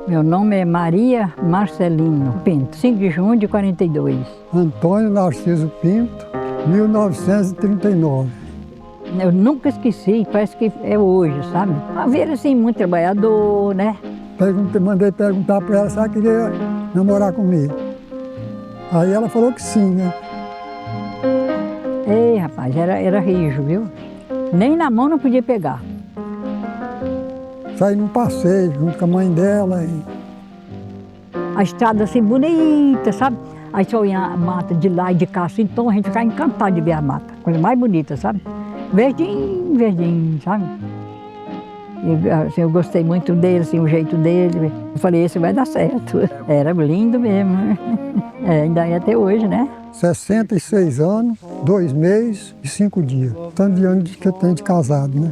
Meu nome é Maria Marcelino Pinto, 5 de junho de 42. Antônio Narciso Pinto, 1939. Eu nunca esqueci, parece que é hoje, sabe? Uma vida assim, muito trabalhador, né? Mandei perguntar para ela se ela queria namorar comigo. Aí ela falou que sim, né? Ei, rapaz, era rijo, viu? Nem na mão não podia pegar. Saí num passeio junto com a mãe dela. A estrada assim bonita, sabe? Aí só ia a mata de lá e de cá, assim, então a gente ficava encantado de ver a mata. Coisa mais bonita, sabe? Verdinho, verdinho, sabe? E, assim, eu gostei muito dele, assim, o jeito dele. Eu falei, esse vai dar certo. Era lindo mesmo. É, ainda é até hoje, né? 66 anos, 2 meses e 5 dias. Tanto de anos que eu tenho de casado, né?